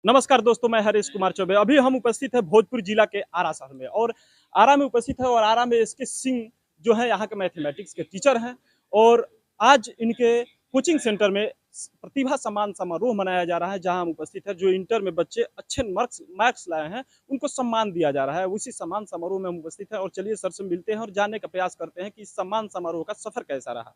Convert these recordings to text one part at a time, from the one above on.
नमस्कार दोस्तों, मैं हरीश कुमार चौबे। अभी हम उपस्थित है भोजपुर जिला के आरा शहर में और आरा में उपस्थित है और आरा में एसके सिंह जो है यहाँ के मैथमेटिक्स के टीचर हैं और आज इनके कोचिंग सेंटर में प्रतिभा सम्मान समारोह मनाया जा रहा है जहाँ हम उपस्थित है। जो इंटर में बच्चे अच्छे मार्क्स लाए हैं उनको सम्मान दिया जा रहा है। उसी सम्मान समारोह में हम उपस्थित हैं और चलिए सर से मिलते हैं और जानने का प्रयास करते हैं कि इस सम्मान समारोह का सफर कैसा रहा।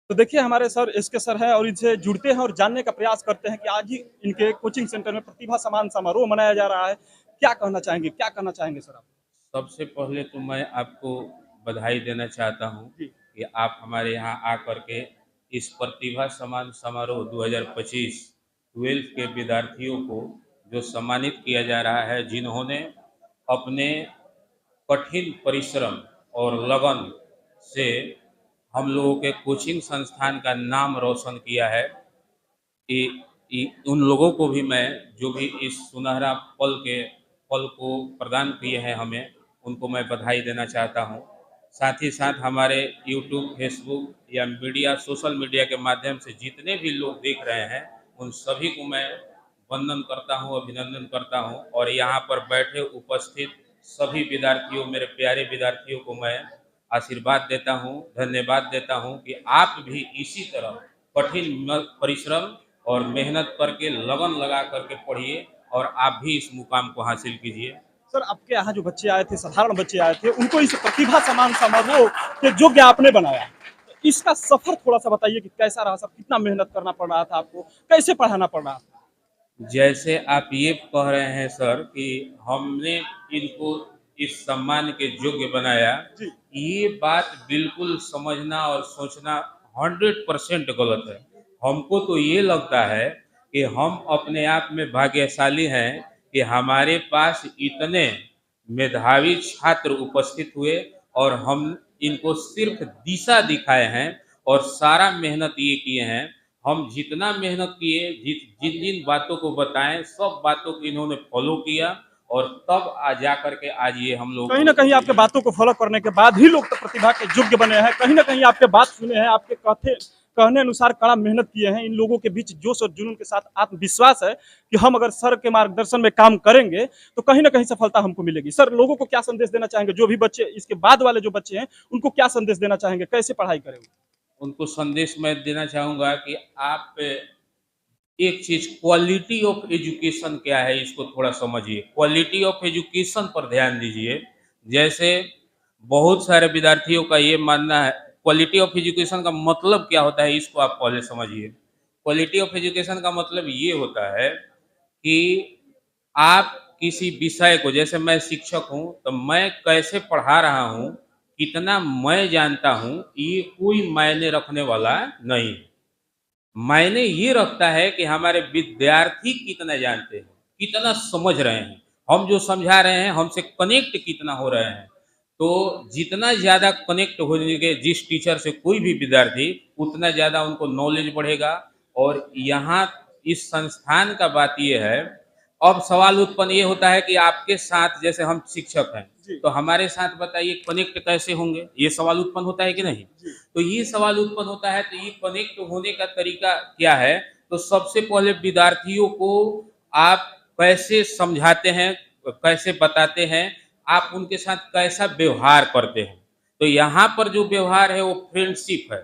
तो देखिए हमारे सर एसके सर हैं और इनसे जुड़ते हैं और जानने का प्रयास करते हैं कि आज ही इनके कोचिंग सेंटर में प्रतिभा सम्मान समारोह मनाया जा रहा है। क्या कहना चाहेंगे, क्या कहना चाहेंगे सर आप? सबसे पहले तो मैं आपको बधाई देना चाहता हूं जी। कि आप हमारे यहाँ आकर के इस प्रतिभा सम्मान समारोह 2025 ट्वेल्थ के विद्यार्थियों को जो सम्मानित किया जा रहा है, जिन्होंने अपने कठिन परिश्रम और लगन से हम लोगों के कोचिंग संस्थान का नाम रोशन किया है। उन लोगों को भी मैं, जो भी इस सुनहरा पल को प्रदान किए हैं हमें, उनको मैं बधाई देना चाहता हूं। साथ ही साथ हमारे यूट्यूब, फेसबुक या मीडिया, सोशल मीडिया के माध्यम से जितने भी लोग देख रहे हैं, उन सभी को मैं वंदन करता हूं, अभिनंदन करता हूं। और यहाँ पर बैठे उपस्थित सभी विद्यार्थियों, मेरे प्यारे विद्यार्थियों को मैं आशीर्वाद देता हूं, धन्यवाद देता हूं कि आप भी इसी तरह कठिन परिश्रम और मेहनत करके, लगन लगा करके पढ़िए और आप भी इस मुकाम को हासिल कीजिए। सर आपके यहाँ जो बच्चे आए थे, साधारण बच्चे आए थे, उनको इस प्रतिभा सम्मान समारोह के योग्य आपने बनाया। तो इसका सफर थोड़ा सा बताइए कि कैसा रहा सर, कितना मेहनत करना पड़ रहा था आपको, कैसे पढ़ाना पड़ रहा था? जैसे आप ये कह रहे हैं सर कि हमने इनको इस सम्मान के योग्य बनाया, जी। ये बात बिल्कुल समझना और सोचना 100% गलत है। हमको तो ये लगता है कि हम अपने आप में भाग्यशाली हैं कि हमारे पास इतने मेधावी छात्र उपस्थित हुए और हम इनको सिर्फ दिशा दिखाए हैं और सारा मेहनत ये किए हैं। हम जितना मेहनत किए, जिन जिन बातों को बताएं, सब बातों को इन्होंने फॉलो किया और तब आ जा करके आज ये हम लोग कहीं ना कहीं आपके बातों को फॉलो करने के बाद ही लोग तो प्रतिभा के योग्य बने हैं। कहीं ना कहीं आपके बात सुने हैं, आपके कहने अनुसार कड़ा मेहनत किए हैं। इन लोगों के बीच जोश और जुनून के साथ आत्मविश्वास है कि हम अगर सर के मार्गदर्शन में काम करेंगे तो कहीं ना कहीं सफलता हमको मिलेगी। सर लोगों को क्या संदेश देना चाहेंगे, जो भी बच्चे इसके बाद वाले जो बच्चे हैं उनको क्या संदेश देना चाहेंगे, कैसे पढ़ाई करें? उनको संदेश मैं देना चाहूँगा कि आप एक चीज़, क्वालिटी ऑफ एजुकेशन क्या है, इसको थोड़ा समझिए। क्वालिटी ऑफ एजुकेशन पर ध्यान दीजिए। जैसे बहुत सारे विद्यार्थियों का ये मानना है, क्वालिटी ऑफ एजुकेशन का मतलब क्या होता है, इसको आप पहले समझिए। क्वालिटी ऑफ एजुकेशन का मतलब ये होता है कि आप किसी विषय को, जैसे मैं शिक्षक हूँ तो मैं कैसे पढ़ा रहा हूँ, कितना मैं जानता हूँ, ये कोई मायने रखने वाला नहीं है। मायने ये रखता है कि हमारे विद्यार्थी कितना जानते हैं, कितना समझ रहे हैं, हम जो समझा रहे हैं हमसे कनेक्ट कितना हो रहे हैं। तो जितना ज़्यादा कनेक्ट होंगे जिस टीचर से कोई भी विद्यार्थी, उतना ज़्यादा उनको नॉलेज बढ़ेगा। और यहाँ इस संस्थान का बात ये है, अब सवाल उत्पन्न ये होता है कि आपके साथ, जैसे हम शिक्षक हैं जी। तो हमारे साथ बताइए कनेक्ट कैसे होंगे, ये सवाल उत्पन्न होता है कि नहीं? जी। तो ये सवाल उत्पन्न होता है, तो ये कनेक्ट होने का तरीका क्या है? तो सबसे पहले विद्यार्थियों को आप कैसे समझाते हैं, कैसे बताते हैं, आप उनके साथ कैसा व्यवहार करते हैं। तो यहाँ पर जो व्यवहार है वो फ्रेंडशिप है।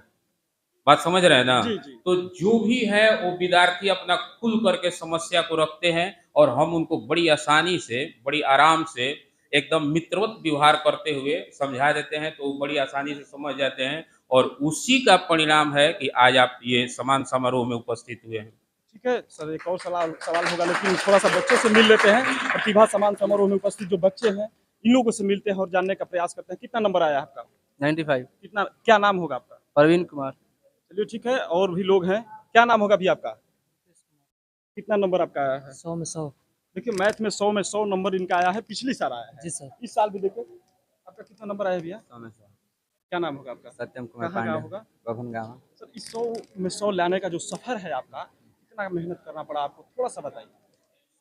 बात समझ रहे हैं ना? जी। जी। तो जो भी है वो विद्यार्थी अपना खुल करके समस्या को रखते हैं और हम उनको बड़ी आसानी से, बड़ी आराम से, एकदम मित्रवत व्यवहार करते हुए समझा देते हैं, तो वो बड़ी आसानी से समझ जाते हैं। और उसी का परिणाम है कि आज आप ये सम्मान समारोह में उपस्थित हुए हैं। ठीक है सर, एक और सवाल सवाल होगा लेकिन थोड़ा सा बच्चों से मिल लेते हैं। प्रतिभा सम्मान समारोह में उपस्थित जो बच्चे हैं इन लोगों से मिलते हैं और जानने का प्रयास करते हैं। कितना नंबर आया आपका? 95। कितना, क्या नाम होगा आपका? परवीन कुमार। चलिए ठीक है, और भी लोग हैं। क्या नाम होगा भी आपका? कितना नंबर आपका आया है? 100 में 100। देखिए मैथ में 100 में 100 नंबर इनका आया है, पिछली साल आया है। जी सर। इस साल भी देखिए आपका कितना नंबर आया है भैया? 100 में 100। क्या नाम होगा आपका? सत्यम कुमार कहाँ गाँव पांडे। होगा? बभन गाँव। सर इस 100 में 100 लाने का जो सफर है आपका, कितना मेहनत करना पड़ा आपको, थोड़ा सा बताइए।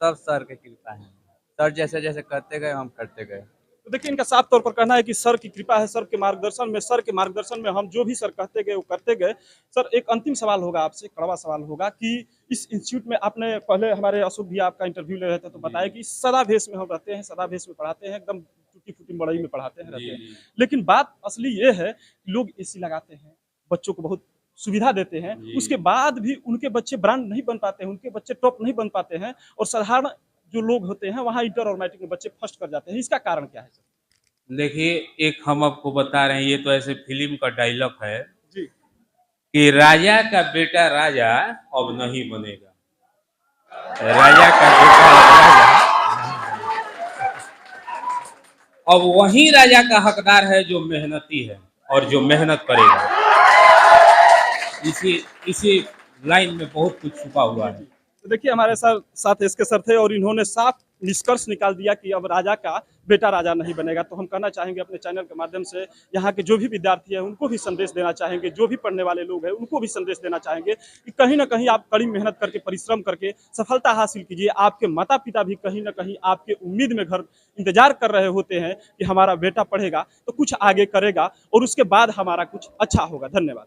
सब सर की कृपा है। सर जैसे जैसे करते गए हम करते गए। तो देखिए इनका साफ तौर पर कहना है कि सर की कृपा है, सर के मार्गदर्शन में हम जो भी सर कहते गए वो करते गए। सर एक अंतिम सवाल होगा आपसे, कड़वा सवाल होगा कि इस इंस्टीट्यूट में आपने पहले हमारे अशोक भी आपका इंटरव्यू ले रहे थे तो जी, बताया कि सदा भेष में हम रहते हैं, सदा भेष में पढ़ाते हैं, एकदम टूटी-फूटी मड़ई में पढ़ाते हैं, रहते जी, हैं। जी, लेकिन बात असली ये है कि लोग एसी लगाते हैं, बच्चों को बहुत सुविधा देते हैं, उसके जी। बाद भी उनके बच्चे ब्रांड नहीं बन पाते हैं, उनके बच्चे टॉप नहीं बन पाते हैं और साधारण जो लोग होते हैं वहाँ इंटर और मैट्रिक में बच्चे फर्स्ट कर जाते हैं। इसका कारण क्या है सर? देखिए, एक हम आपको बता रहे हैं, ये तो ऐसे फ़िल्म का डायलॉग है जी, कि राजा का बेटा राजा अब नहीं बनेगा। राजा का बेटा राजा अब वही राजा का हकदार है जो मेहनती है और जो मेहनत करेगा। इसी इसी लाइन में बहुत कुछ छुपा हुआ जी, है। जी। तो देखिए हमारे साथ एसके सर थे और इन्होंने साफ निष्कर्ष निकाल दिया कि अब राजा का बेटा राजा नहीं बनेगा। तो हम कहना चाहेंगे अपने चैनल के माध्यम से यहाँ के जो भी विद्यार्थी हैं उनको भी संदेश देना चाहेंगे, जो भी पढ़ने वाले लोग हैं उनको भी संदेश देना चाहेंगे कि कहीं न कहीं आप कड़ी मेहनत करके, परिश्रम करके सफलता हासिल कीजिए। आपके माता-पिता भी कहीं न कहीं आपके उम्मीद में घर इंतज़ार कर रहे होते हैं कि हमारा बेटा पढ़ेगा तो कुछ आगे करेगा और उसके बाद हमारा कुछ अच्छा होगा। धन्यवाद।